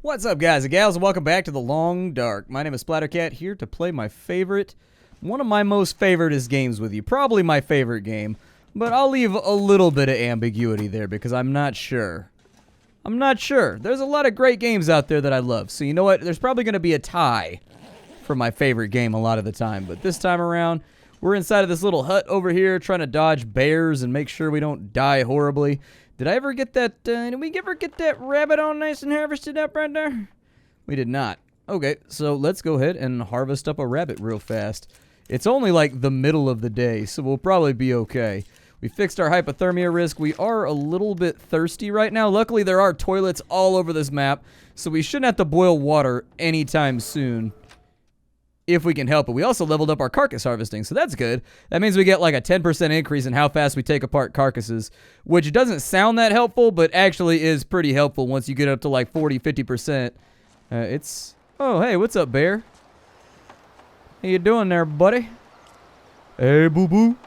What's up, guys and gals, and welcome back to The Long Dark. My name is Splattercat, here to play my favorite, one of my most favoritist games with you. Probably my favorite game, but I'll leave a little bit of ambiguity there because I'm not sure. There's a lot of great games out there that I love, so you know what? There's probably going to be a tie for my favorite game a lot of the time, but this time around, we're inside of this little hut over here trying to dodge bears and make sure we don't die horribly. Did I ever get that, did we ever get that rabbit all nice and harvested up right there? We did not. Okay, so let's go ahead and harvest up a rabbit real fast. It's only like the middle of the day, so we'll probably be okay. We fixed our hypothermia risk. We are a little bit thirsty right now. Luckily, there are toilets all over this map, so we shouldn't have to boil water anytime soon. If we can help it. We also leveled up our carcass harvesting, so that's good. That means we get like a 10% increase in how fast we take apart carcasses, which doesn't sound that helpful, but actually is pretty helpful once you get up to like 40-50%. Oh, hey, what's up, bear? How you doing there, buddy? Hey, boo-boo.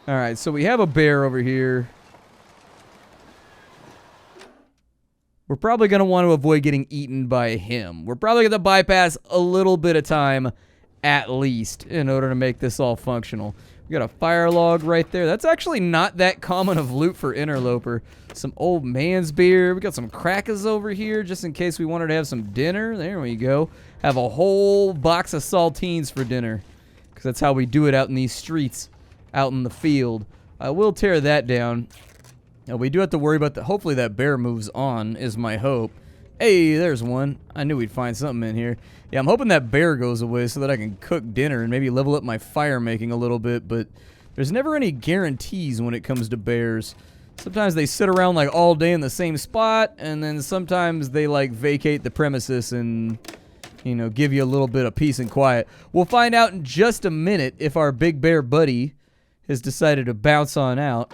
All right, so we have a bear over here. We're probably going to want to avoid getting eaten by him. We're probably going to bypass a little bit of time, at least, in order to make this all functional. We got a fire log right there. That's actually not that common of loot for Interloper. Some old man's beer. We got some crackers over here, just in case we wanted to have some dinner. There we go. Have a whole box of saltines for dinner, because that's how we do it out in these streets, out in the field. I will tear that down. Now, we do have to worry about that. Hopefully that bear moves on, is my hope. Hey, there's one. I knew we'd find something in here. Yeah, I'm hoping that bear goes away so that I can cook dinner and maybe level up my fire making a little bit, but there's never any guarantees when it comes to bears. Sometimes they sit around like all day in the same spot, and then sometimes they like vacate the premises and, you know, give you a little bit of peace and quiet. We'll find out in just a minute if our big bear buddy has decided to bounce on out.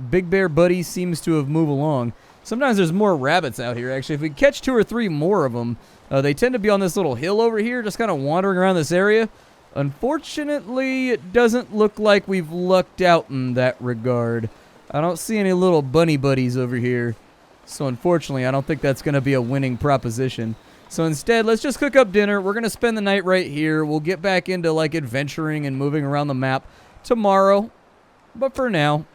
Big bear buddy seems to have moved along. Sometimes there's more rabbits out here, actually. If we catch 2 or 3 more of them, they tend to be on this little hill over here, just kind of wandering around this area. Unfortunately, it doesn't look like we've lucked out in that regard. I don't see any little bunny buddies over here. So unfortunately, I don't think that's going to be a winning proposition. So instead, let's just cook up dinner. We're going to spend the night right here. We'll get back into like adventuring and moving around the map tomorrow. But for now,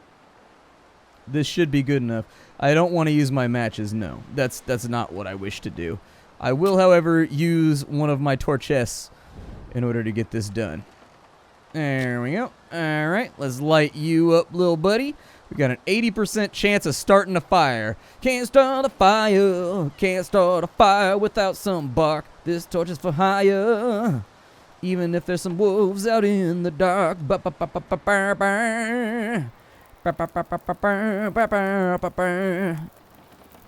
this should be good enough. I don't want to use my matches, no. That's not what I wish to do. I will, however, use one of my torches in order to get this done. There we go. Alright, let's light you up, little buddy. We got an 80% chance of starting a fire. Can't start a fire without some bark. This torch is for hire. Even if there's some wolves out in the dark.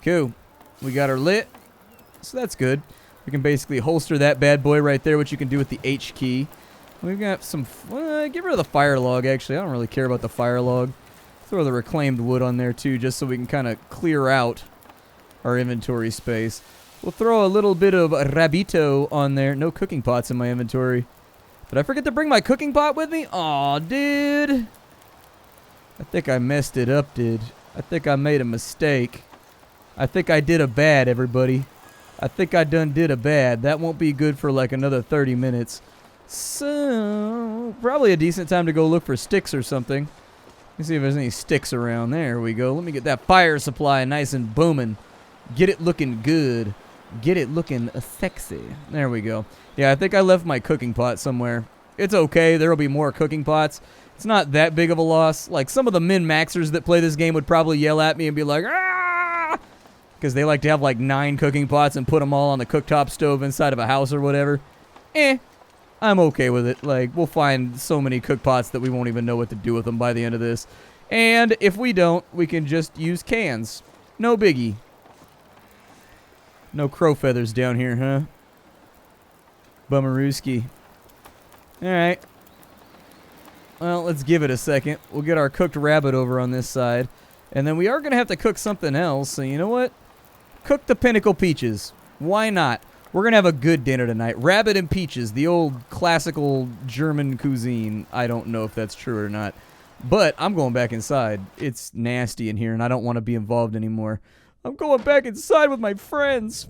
Cool. We got her lit, so that's good. We can basically holster that bad boy right there, which you can do with the H key. We've got some, get rid of the fire log, actually. I don't really care about the fire log. Throw the reclaimed wood on there too, just so we can kind of clear out our inventory space. We'll throw a little bit of rabito on there. No cooking pots in my inventory. Did I forget to bring my cooking pot with me? Aw, dude. I think I messed it up, dude. I think I made a mistake. I think I did a bad, everybody. I think I done did a bad. That won't be good for like another 30 minutes. So, probably a decent time to go look for sticks or something. Let me see if there's any sticks around. There we go. Let me get that fire supply nice and booming. Get it looking good. Get it looking sexy. There we go. Yeah, I think I left my cooking pot somewhere. It's okay. There will be more cooking pots. It's not that big of a loss. Like, some of the min-maxers that play this game would probably yell at me and be like, ah! Because they like to have like 9 cooking pots and put them all on the cooktop stove inside of a house or whatever. I'm okay with it. Like, we'll find so many cook pots that we won't even know what to do with them by the end of this. And if we don't, we can just use cans. No biggie. No crow feathers down here, huh? Bummerooski. Alright. Well, let's give it a second. We'll get our cooked rabbit over on this side. And then we are going to have to cook something else. So you know what? Cook the pinnacle peaches. Why not? We're going to have a good dinner tonight. Rabbit and peaches, the old classical German cuisine. I don't know if that's true or not. But I'm going back inside. It's nasty in here, and I don't want to be involved anymore. I'm going back inside with my friends.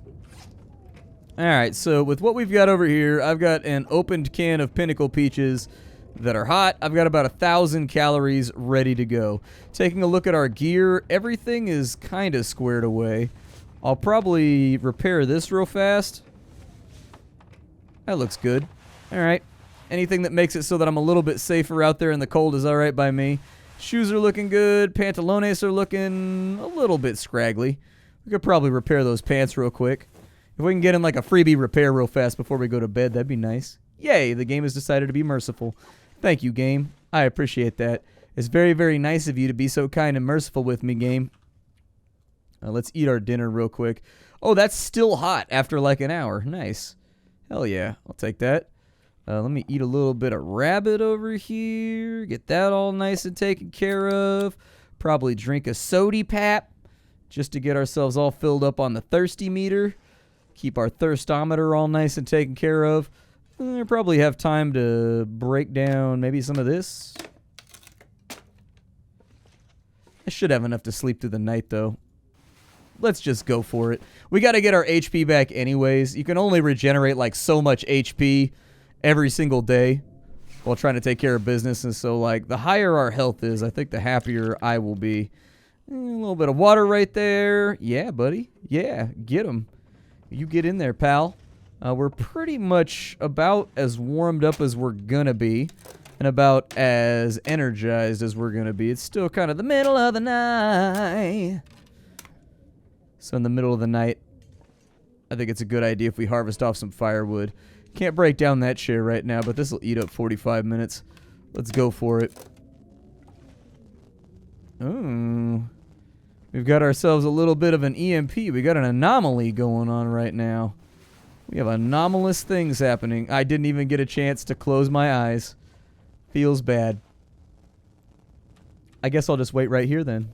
Alright, so with what we've got over here, I've got an opened can of Pinnacle Peaches that are hot. I've got about 1,000 calories ready to go. Taking a look at our gear, everything is kind of squared away. I'll probably repair this real fast. That looks good. Alright. Anything that makes it so that I'm a little bit safer out there in the cold is alright by me. Shoes are looking good. Pantalones are looking a little bit scraggly. We could probably repair those pants real quick. If we can get in like a freebie repair real fast before we go to bed, that'd be nice. Yay, the game has decided to be merciful. Thank you, game. I appreciate that. It's very, very nice of you to be so kind and merciful with me, game. Let's eat our dinner real quick. Oh, that's still hot after like an hour. Nice. Hell yeah, I'll take that. Let me eat a little bit of rabbit over here. Get that all nice and taken care of. Probably drink a sody pap just to get ourselves all filled up on the thirsty meter. Keep our thirstometer all nice and taken care of. I probably have time to break down maybe some of this. I should have enough to sleep through the night, though. Let's just go for it. We got to get our HP back anyways. You can only regenerate like so much HP every single day while trying to take care of business. And so, like, the higher our health is, I think the happier I will be. A little bit of water right there. Yeah, buddy. Yeah, get him. You get in there, pal. We're pretty much about as warmed up as we're gonna be, and about as energized as we're gonna be. It's still kind of the middle of the night. So in the middle of the night, I think it's a good idea if we harvest off some firewood. Can't break down that chair right now, but this will eat up 45 minutes. Let's go for it. Ooh. We've got ourselves a little bit of an EMP. We got an anomaly going on right now. We have anomalous things happening. I didn't even get a chance to close my eyes. Feels bad. I guess I'll just wait right here then.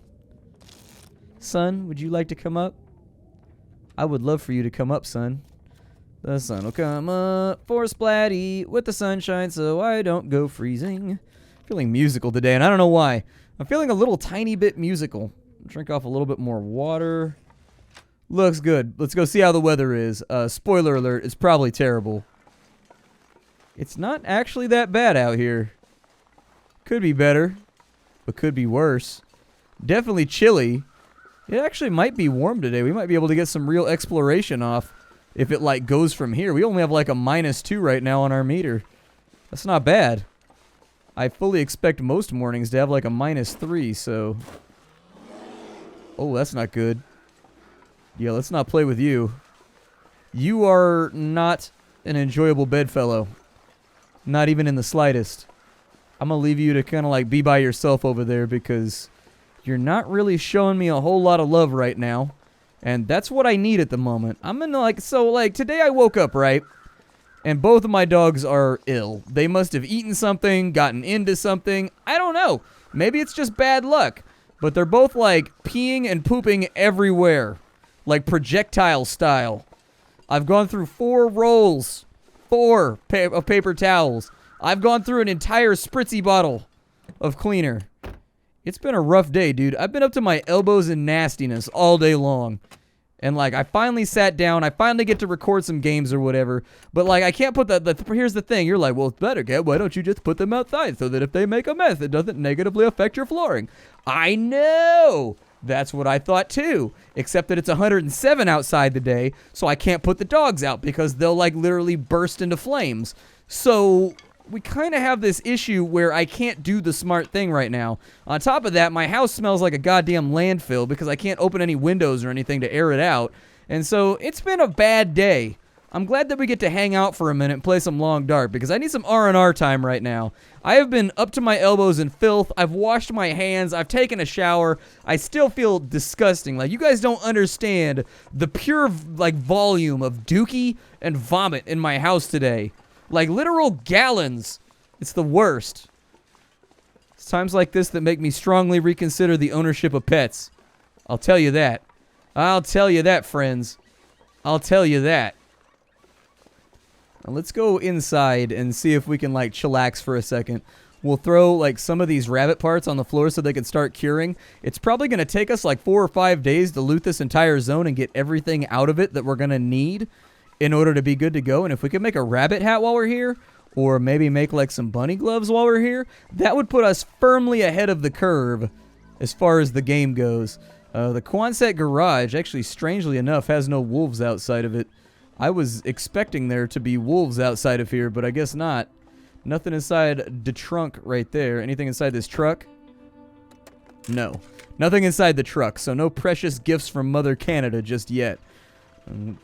Son, would you like to come up? I would love for you to come up, son. The sun will come up for Splatty with the sunshine so I don't go freezing. Feeling musical today, and I don't know why. I'm feeling a little tiny bit musical. Drink off a little bit more water. Looks good. Let's go see how the weather is. Spoiler alert, it's probably terrible. It's not actually that bad out here. Could be better, but could be worse. Definitely chilly. It actually might be warm today. We might be able to get some real exploration off if it like goes from here. We only have like a -2 right now on our meter. That's not bad. I fully expect most mornings to have like a -3, so... Oh, that's not good. Yeah, let's not play with you. You are not an enjoyable bedfellow. Not even in the slightest. I'm gonna leave you to kind of like be by yourself over there because you're not really showing me a whole lot of love right now. And that's what I need at the moment. I'm in like, so like today I woke up, right? And both of my dogs are ill. They must have eaten something, gotten into something. I don't know. Maybe it's just bad luck. But they're both like peeing and pooping everywhere. Like projectile style. I've gone through 4 rolls. 4 of paper towels. I've gone through an entire spritzy bottle of cleaner. It's been a rough day, dude. I've been up to my elbows in nastiness all day long. And, like, I finally sat down. I finally get to record some games or whatever. But, like, I can't put here's the thing. You're like, well, it's better, Kev. Why don't you just put them outside so that if they make a mess, it doesn't negatively affect your flooring? I know! That's what I thought, too. Except that it's 107 outside today, so I can't put the dogs out because they'll, like, literally burst into flames. So... we kind of have this issue where I can't do the smart thing right now. On top of that, my house smells like a goddamn landfill because I can't open any windows or anything to air it out. And so it's been a bad day. I'm glad that we get to hang out for a minute and play some Long Dark because I need some R&R time right now. I have been up to my elbows in filth. I've washed my hands. I've taken a shower. I still feel disgusting. Like, you guys don't understand the pure, like, volume of dookie and vomit in my house today. Like, literal gallons. It's the worst. It's times like this that make me strongly reconsider the ownership of pets. I'll tell you that. I'll tell you that, friends. I'll tell you that. Now let's go inside and see if we can, like, chillax for a second. we'll throw like some of these rabbit parts on the floor so they can start curing. It's probably going to take us like 4 or 5 days to loot this entire zone and get everything out of it that we're going to need in order to be good to go. And if we could make a rabbit hat while we're here, or maybe make like some bunny gloves while we're here, that would put us firmly ahead of the curve as far as the game goes. The Quonset garage, actually, strangely enough, has no wolves outside of it. I was expecting there to be wolves outside of here, but I guess not. Nothing inside the trunk right there. Anything inside this truck? No. Nothing inside the truck, so no precious gifts from Mother Canada just yet.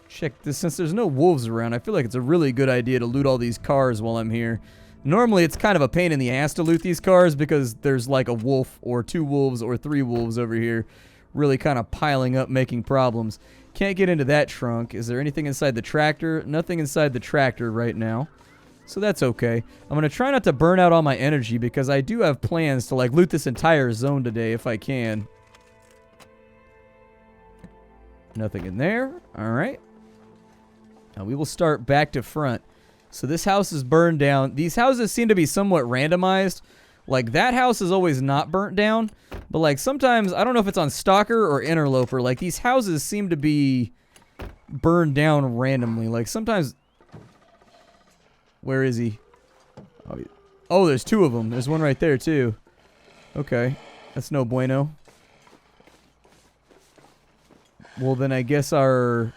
Check this. Since there's no wolves around, I feel like it's a really good idea to loot all these cars while I'm here. Normally, it's kind of a pain in the ass to loot these cars because there's like a wolf or 2 wolves or 3 wolves over here really kind of piling up, making problems. Can't get into that trunk. Is there anything inside the tractor? Nothing inside the tractor right now. So that's okay. I'm going to try not to burn out all my energy because I do have plans to like loot this entire zone today if I can. Nothing in there. Alright. Now we will start back to front. So this house is burned down. These houses seem to be somewhat randomized. Like that house is always not burnt down. But like sometimes, I don't know if it's on Stalker or Interloper. Like these houses seem to be burned down randomly. Like sometimes... Where is he? Oh, there's 2 of them. There's one right there too. Okay. That's no bueno. Well, then I guess our...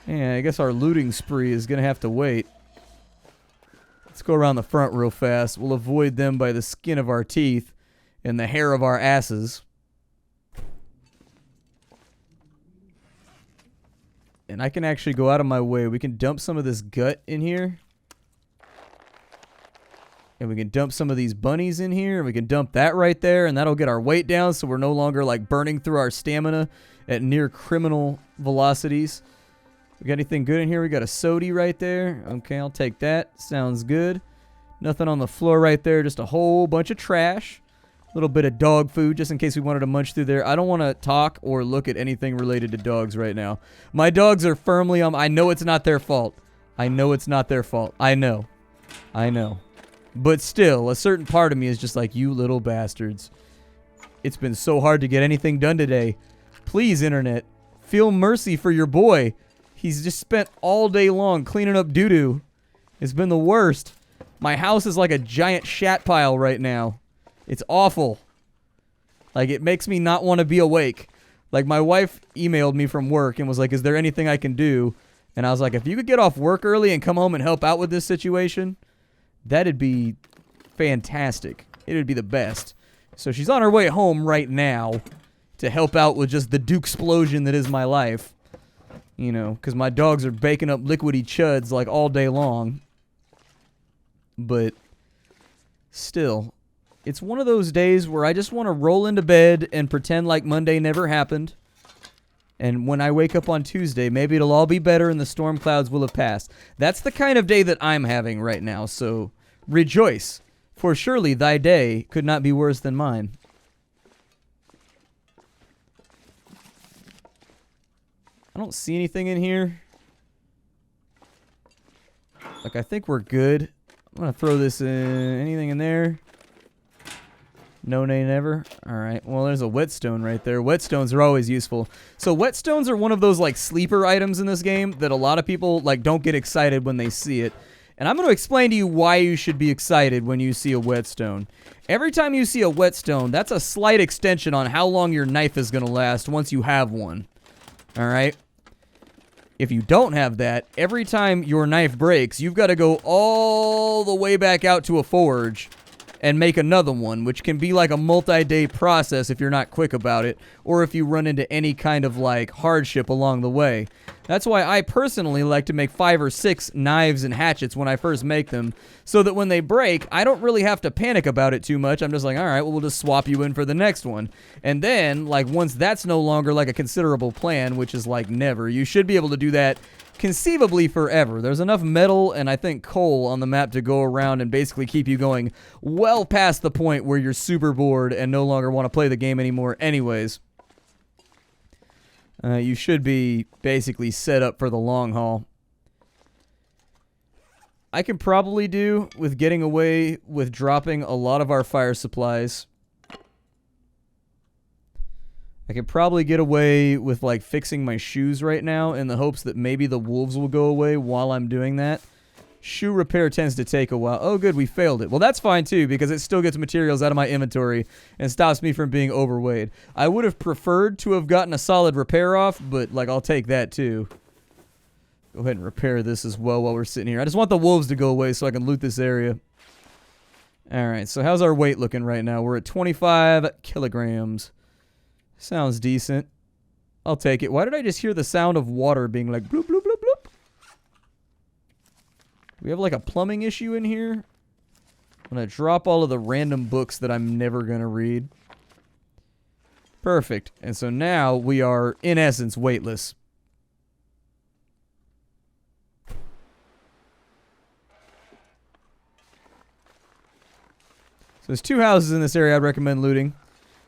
Yeah, I guess our looting spree is going to have to wait. Let's go around the front real fast. We'll avoid them by the skin of our teeth and the hair of our asses. And I can actually go out of my way. We can dump some of this gut in here. And we can dump some of these bunnies in here. And we can dump that right there. And that'll get our weight down so we're no longer like burning through our stamina at near criminal velocities. We got anything good in here? We got a sody right there. Okay, I'll take that. Sounds good. Nothing on the floor right there. Just a whole bunch of trash. A little bit of dog food just in case we wanted to munch through there. I don't want to talk or look at anything related to dogs right now. My dogs are firmly on... I know it's not their fault. I know it's not their fault. I know. I know. But still, a certain part of me is just like, you little bastards. It's been so hard to get anything done today. Please, internet, feel mercy for your boy. He's just spent all day long cleaning up doo-doo. It's been the worst. My house is like a giant shat pile right now. It's awful. Like, it makes me not want to be awake. Like, my wife emailed me from work and was like, is there anything I can do? And I was like, if you could get off work early and come home and help out with this situation, that'd be fantastic. It would be the best. So she's on her way home right now to help out with just the Duke explosion that is my life. You know, because my dogs are baking up liquidy chuds like all day long. But still, it's one of those days where I just want to roll into bed and pretend like Monday never happened. And when I wake up on Tuesday, maybe it'll all be better and the storm clouds will have passed. That's the kind of day that I'm having right now, so rejoice, for surely thy day could not be worse than mine. I don't see anything in here. Like, I think we're good. I'm going to throw this in. Anything in there? No, nay, never. Alright, well, there's a whetstone right there. Whetstones are always useful. So whetstones are one of those, like, sleeper items in this game that a lot of people, like, don't get excited when they see it. And I'm going to explain to you why you should be excited when you see a whetstone. Every time you see a whetstone, that's a slight extension on how long your knife is going to last once you have one. Alright? If you don't have that, every time your knife breaks, you've got to go all the way back out to a forge and make another one, which can be like a multi-day process if you're not quick about it, or if you run into any kind of like hardship along the way. That's why I personally like to make 5 or 6 knives and hatchets when I first make them, so that when they break, I don't really have to panic about it too much. I'm just like, alright, well, we'll just swap you in for the next one. And then, like, once that's no longer like a considerable plan, which is like never, you should be able to do that conceivably forever. There's enough metal and I think coal on the map to go around and basically keep you going well past the point where you're super bored and no longer want to play the game anymore anyways. You should be basically set up for the long haul. I can probably do with getting away with dropping a lot of our fire supplies. I could probably get away with, like, fixing my shoes right now in the hopes that maybe the wolves will go away while I'm doing that. Shoe repair tends to take a while. Oh, good, we failed it. Well, that's fine, too, because it still gets materials out of my inventory and stops me from being overweight. I would have preferred to have gotten a solid repair off, but, like, I'll take that, too. Go ahead and repair this as well while we're sitting here. I just want the wolves to go away so I can loot this area. Alright, so how's our weight looking right now? We're at 25 kilograms. Sounds decent. I'll take it. Why did I just hear the sound of water being like bloop, bloop, bloop, bloop? We have like a plumbing issue in here. I'm going to drop all of the random books that I'm never going to read. Perfect. And so now we are, in essence, weightless. So there's 2 houses in this area I'd recommend looting.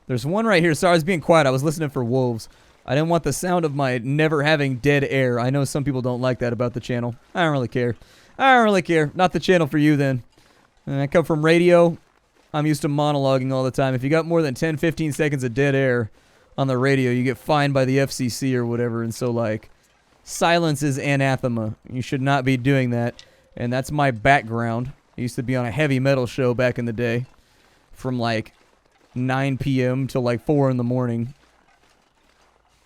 There's one right here. Sorry, I was being quiet. I was listening for wolves. I didn't want the sound of my never having dead air. I know some people don't like that about the channel. I don't really care. I don't really care. Not the channel for you, then. And I come from radio. I'm used to monologuing all the time. If you got more than 10, 15 seconds of dead air on the radio, you get fined by the FCC or whatever. And so, like, silence is anathema. You should not be doing that. And that's my background. I used to be on a heavy metal show back in the day. From, like, 9 p.m. till like 4 in the morning.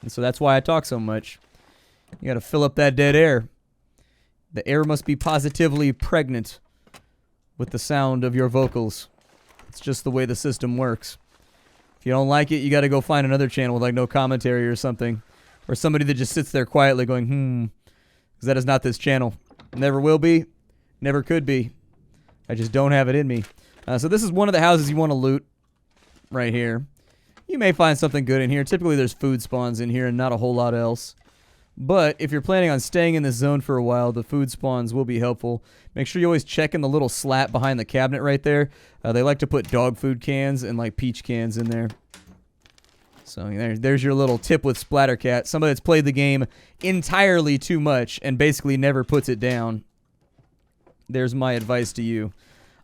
And so that's why I talk so much. You gotta fill up that dead air. The air must be positively pregnant with the sound of your vocals. It's just the way the system works. If you don't like it, you gotta go find another channel with like no commentary or something. Or somebody that just sits there quietly going, because that is not this channel. Never will be. Never could be. I just don't have it in me. So this is one of the houses you want to loot. Right here. You may find something good in here. Typically there's food spawns in here and not a whole lot else. But if you're planning on staying in this zone for a while, the food spawns will be helpful. Make sure you always check in the little slat behind the cabinet right there. They like to put dog food cans and like peach cans in there. So there's your little tip with Splattercat. Somebody that's played the game entirely too much and basically never puts it down. There's my advice to you.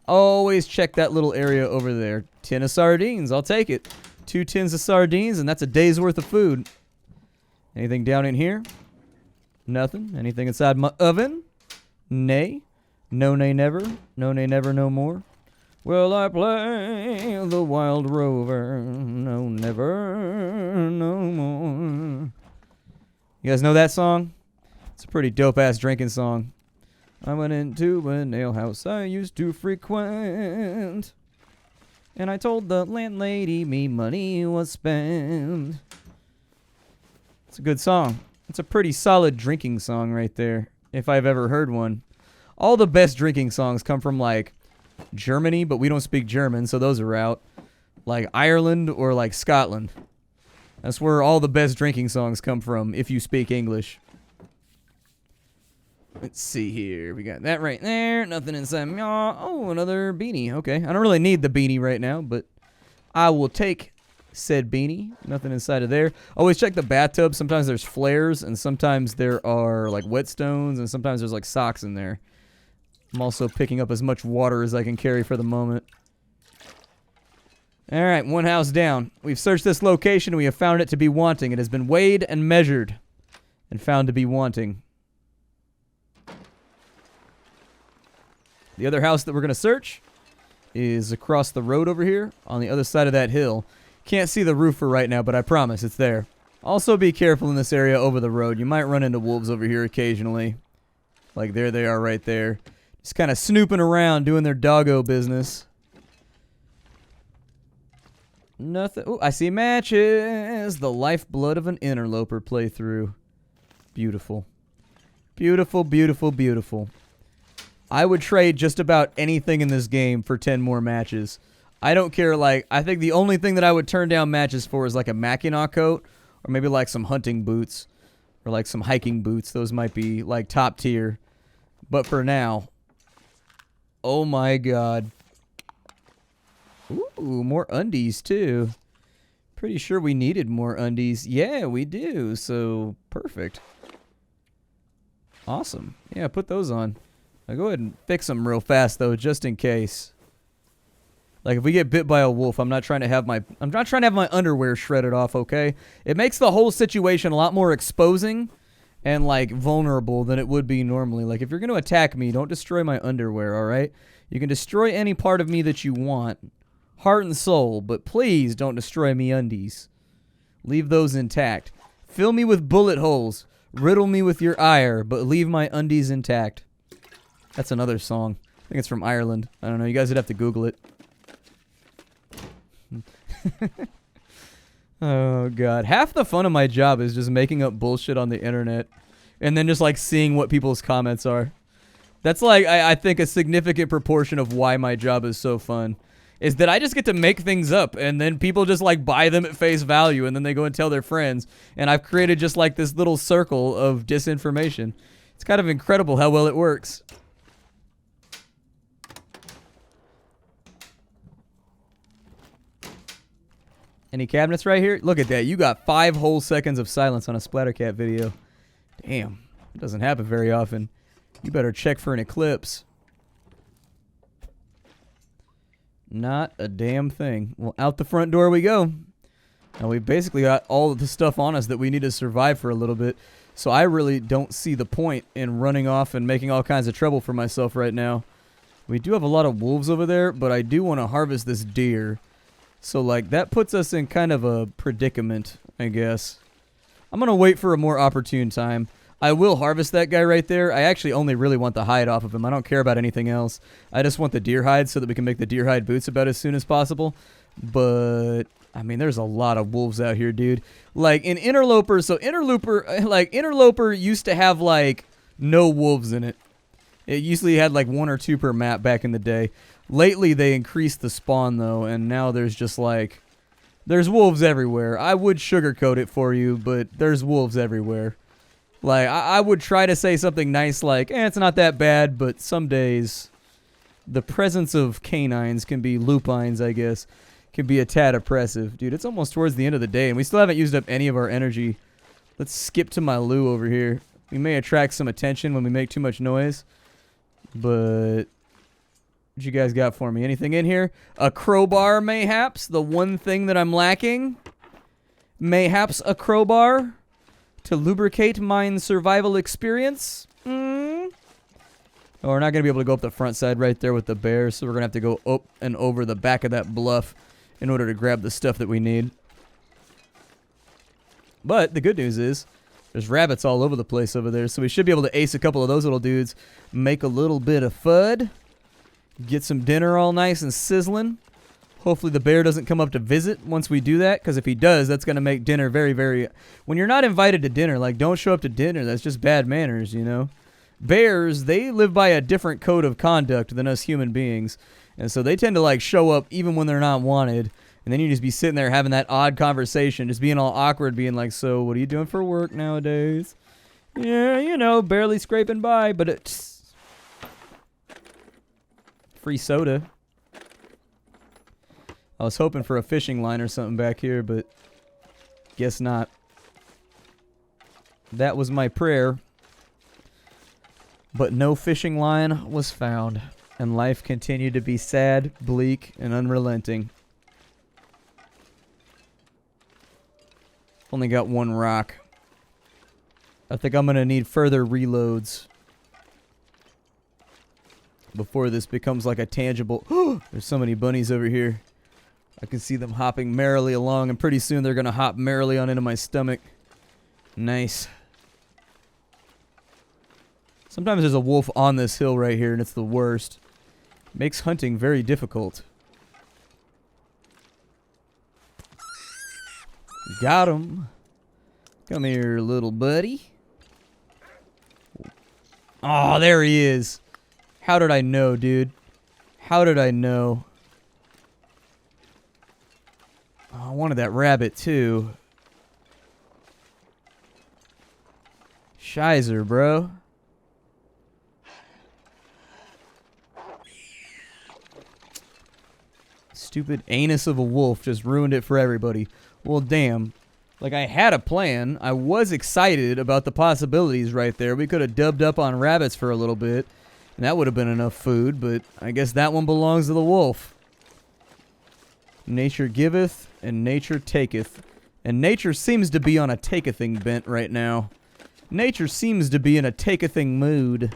Always check that little area over there. Tin of sardines. I'll take it. 2 tins of sardines, and that's a day's worth of food. Anything down in here? Nothing. Anything inside my oven? Nay. No, nay, never. No, nay, never, no more. Will I play the wild rover? No, never, no more. You guys know that song? It's a pretty dope-ass drinking song. I went into an alehouse I used to frequent, and I told the landlady me money was spent. It's a good song. It's a pretty solid drinking song right there, if I've ever heard one. All the best drinking songs come from, like, Germany, but we don't speak German, so those are out. Like Ireland or, like, Scotland. That's where all the best drinking songs come from, if you speak English. Let's see here. We got that right there. Nothing inside. Oh, another beanie. Okay. I don't really need the beanie right now, but I will take said beanie. Nothing inside of there. Always check the bathtub. Sometimes there's flares, and sometimes there are, like, whetstones, and sometimes there's, like, socks in there. I'm also picking up as much water as I can carry for the moment. Alright, 1 house down. We've searched this location, and we have found it to be wanting. It has been weighed and measured and found to be wanting. The other house that we're going to search is across the road over here on the other side of that hill. Can't see the roof for right now, but I promise it's there. Also be careful in this area over the road. You might run into wolves over here occasionally. Like there they are right there. Just kind of snooping around doing their doggo business. Nothing. Oh, I see matches. The lifeblood of an interloper playthrough. Beautiful. Beautiful, beautiful, beautiful. I would trade just about anything in this game for 10 more matches. I don't care, like, I think the only thing that I would turn down matches for is like a Mackinac coat, or maybe like some hunting boots, or like some hiking boots. Those might be like top tier. But for now, oh my god. Ooh, more undies too. Pretty sure we needed more undies. Yeah, we do, so perfect. Awesome. Yeah, put those on. I'll go ahead and fix them real fast, though, just in case. Like, if we get bit by a wolf, I'm not trying to have my underwear shredded off, okay? It makes the whole situation a lot more exposing and, like, vulnerable than it would be normally. Like, if you're going to attack me, don't destroy my underwear, all right? You can destroy any part of me that you want, heart and soul, but please don't destroy me undies. Leave those intact. Fill me with bullet holes. Riddle me with your ire, but leave my undies intact. That's another song. I think it's from Ireland. I don't know. You guys would have to Google it. Oh, God. Half the fun of my job is just making up bullshit on the internet and then just, like, seeing what people's comments are. That's, like, I think a significant proportion of why my job is so fun. Is that I just get to make things up, and then people just, like, buy them at face value, and then they go and tell their friends. And I've created just, like, this little circle of disinformation. It's kind of incredible how well it works. Any cabinets right here? Look at that. You got 5 whole seconds of silence on a Splattercat video. Damn. It doesn't happen very often. You better check for an eclipse. Not a damn thing. Well, out the front door we go. And we basically got all of the stuff on us that we need to survive for a little bit. So I really don't see the point in running off and making all kinds of trouble for myself right now. We do have a lot of wolves over there, but I do want to harvest this deer. So, like, that puts us in kind of a predicament, I guess. I'm going to wait for a more opportune time. I will harvest that guy right there. I actually only really want the hide off of him. I don't care about anything else. I just want the deer hide so that we can make the deer hide boots about as soon as possible. But, I mean, there's a lot of wolves out here, dude. Like, in Interloper, so Interloper used to have, like, no wolves in it. It usually had, like, 1 or 2 per map back in the day. Lately, they increased the spawn, though, and now there's just, like, there's wolves everywhere. I would sugarcoat it for you, but there's wolves everywhere. Like, I would try to say something nice like, it's not that bad, but some days the presence of canines can be lupines, I guess, can be a tad oppressive. Dude, it's almost towards the end of the day, and we still haven't used up any of our energy. Let's skip to my loo over here. We may attract some attention when we make too much noise, but what you guys got for me? Anything in here? A crowbar, mayhaps? The one thing that I'm lacking? Mayhaps a crowbar? To lubricate mine survival experience? Oh, we're not going to be able to go up the front side right there with the bears, so we're going to have to go up and over the back of that bluff in order to grab the stuff that we need. But the good news is there's rabbits all over the place over there, so we should be able to ace a couple of those little dudes, make a little bit of FUD, get some dinner all nice and sizzling. Hopefully the bear doesn't come up to visit once we do that, because if he does, that's going to make dinner very, very... When you're not invited to dinner, like, don't show up to dinner. That's just bad manners, you know? Bears, they live by a different code of conduct than us human beings, and so they tend to, like, show up even when they're not wanted, and then you just be sitting there having that odd conversation, just being all awkward, being like, so what are you doing for work nowadays? Yeah, you know, barely scraping by, but it's... Free soda. I was hoping for a fishing line or something back here, but guess not. That was my prayer. But no fishing line was found, and life continued to be sad, bleak, and unrelenting. Only got 1 rock. I think I'm going to need further reloads before this becomes like a tangible... There's so many bunnies over here. I can see them hopping merrily along, and pretty soon they're going to hop merrily on into my stomach. Nice. Sometimes there's a wolf on this hill right here, and it's the worst. Makes hunting very difficult. Got him. Come here, little buddy. Oh, there he is. How did I know, dude? How did I know? Oh, I wanted that rabbit, too. Shizer, bro. Stupid anus of a wolf just ruined it for everybody. Well, damn. Like, I had a plan. I was excited about the possibilities right there. We could have dubbed up on rabbits for a little bit. And that would have been enough food, but I guess that one belongs to the wolf. Nature giveth, and nature taketh. And nature seems to be on a take-a-thing bent right now. Nature seems to be in a take-a-thing mood.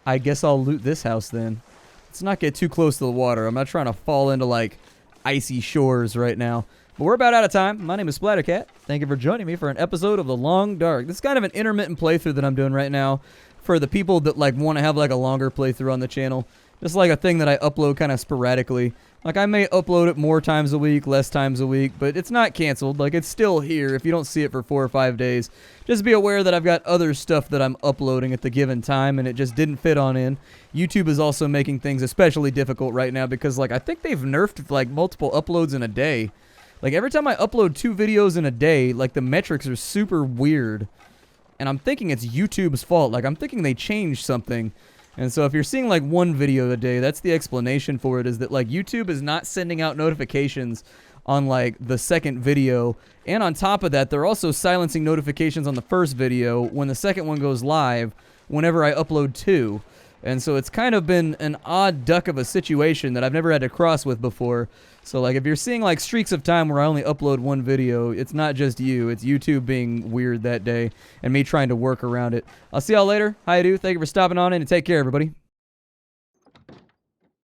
I guess I'll loot this house then. Let's not get too close to the water. I'm not trying to fall into, like, icy shores right now. But we're about out of time. My name is Splattercat. Thank you for joining me for an episode of The Long Dark. This is kind of an intermittent playthrough that I'm doing right now for the people that, like, want to have, like, a longer playthrough on the channel. Just like a thing that I upload kind of sporadically. Like, I may upload it more times a week, less times a week, but it's not canceled. Like, it's still here if you don't see it for 4 or 5 days. Just be aware that I've got other stuff that I'm uploading at the given time, and it just didn't fit on in. YouTube is also making things especially difficult right now because, like, I think they've nerfed, like, multiple uploads in a day. Like, every time I upload 2 videos in a day, like, the metrics are super weird. And I'm thinking it's YouTube's fault. Like, I'm thinking they changed something. And so if you're seeing like 1 video a day, that's the explanation for it, is that like YouTube is not sending out notifications on like the second video. And on top of that, they're also silencing notifications on the first video when the second one goes live whenever I upload 2. And so it's kind of been an odd duck of a situation that I've never had to cross with before. So like if you're seeing like streaks of time where I only upload 1 video, it's not just you, it's YouTube being weird that day and me trying to work around it. I'll see y'all later. Hi, do. Thank you for stopping on in and take care, everybody.